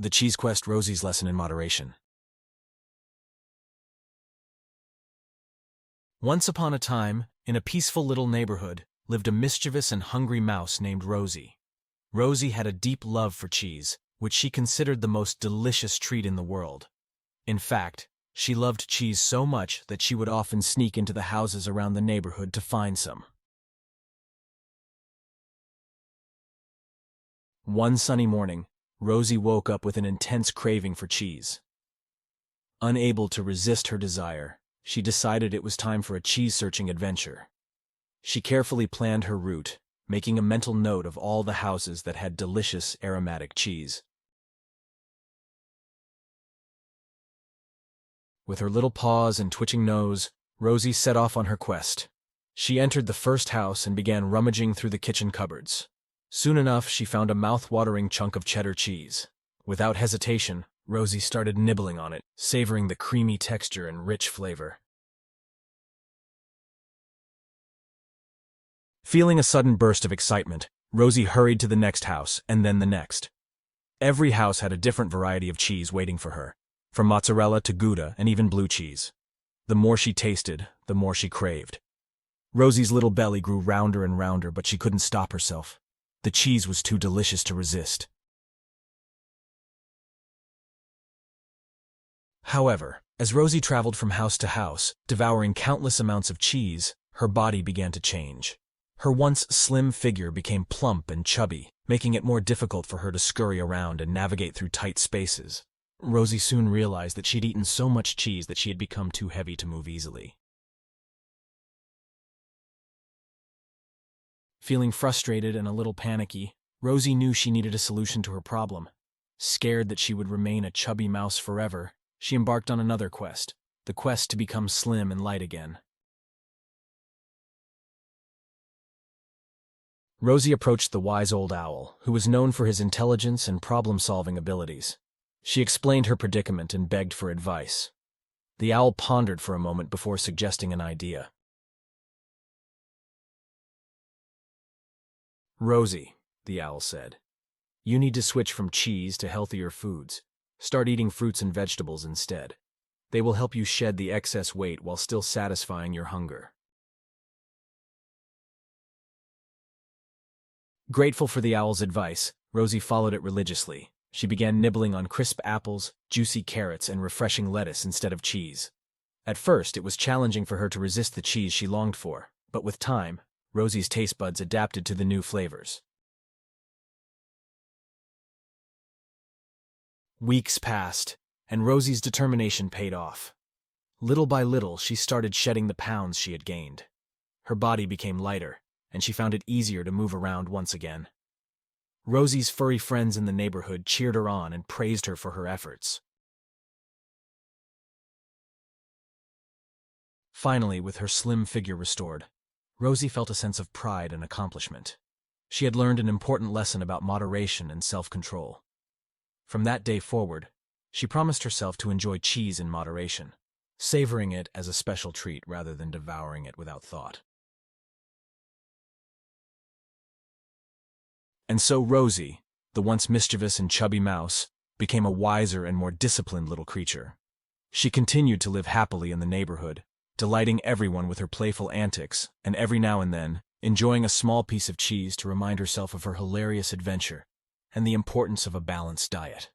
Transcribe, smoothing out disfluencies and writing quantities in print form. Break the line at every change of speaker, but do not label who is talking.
The Cheese Quest, Rosie's Lesson in Moderation. Once upon a time, in a peaceful little neighborhood, lived a mischievous and hungry mouse named Rosie. Rosie had a deep love for cheese, which she considered the most delicious treat in the world. In fact, she loved cheese so much that she would often sneak into the houses around the neighborhood to find some. One sunny morning, Rosie woke up with an intense craving for cheese. Unable to resist her desire, she decided it was time for a cheese-searching adventure. She carefully planned her route, making a mental note of all the houses that had delicious, aromatic cheese. With her little paws and twitching nose, Rosie set off on her quest. She entered the first house and began rummaging through the kitchen cupboards. Soon enough, she found a mouth-watering chunk of cheddar cheese. Without hesitation, Rosie started nibbling on it, savoring the creamy texture and rich flavor. Feeling a sudden burst of excitement, Rosie hurried to the next house, and then the next. Every house had a different variety of cheese waiting for her, from mozzarella to Gouda and even blue cheese. The more she tasted, the more she craved. Rosie's little belly grew rounder and rounder, but she couldn't stop herself. The cheese was too delicious to resist. However, as Rosie traveled from house to house, devouring countless amounts of cheese, her body began to change. Her once slim figure became plump and chubby, making it more difficult for her to scurry around and navigate through tight spaces. Rosie soon realized that she'd eaten so much cheese that she had become too heavy to move easily. Feeling frustrated and a little panicky, Rosie knew she needed a solution to her problem. Scared that she would remain a chubby mouse forever, she embarked on another quest, the quest to become slim and light again. Rosie approached the wise old owl, who was known for his intelligence and problem-solving abilities. She explained her predicament and begged for advice. The owl pondered for a moment before suggesting an idea. "Rosie," the owl said, "you need to switch from cheese to healthier foods. Start eating fruits and vegetables instead. They will help you shed the excess weight while still satisfying your hunger." Grateful for the owl's advice, Rosie followed it religiously. She began nibbling on crisp apples, juicy carrots, and refreshing lettuce instead of cheese. At first, it was challenging for her to resist the cheese she longed for, but with time, Rosie's taste buds adapted to the new flavors. Weeks passed, and Rosie's determination paid off. Little by little, she started shedding the pounds she had gained. Her body became lighter, and she found it easier to move around once again. Rosie's furry friends in the neighborhood cheered her on and praised her for her efforts. Finally, with her slim figure restored, Rosie felt a sense of pride and accomplishment. She had learned an important lesson about moderation and self-control. From that day forward, she promised herself to enjoy cheese in moderation, savoring it as a special treat rather than devouring it without thought. And so Rosie, the once mischievous and chubby mouse, became a wiser and more disciplined little creature. She continued to live happily in the neighborhood, delighting everyone with her playful antics, and every now and then, enjoying a small piece of cheese to remind herself of her hilarious adventure and the importance of a balanced diet.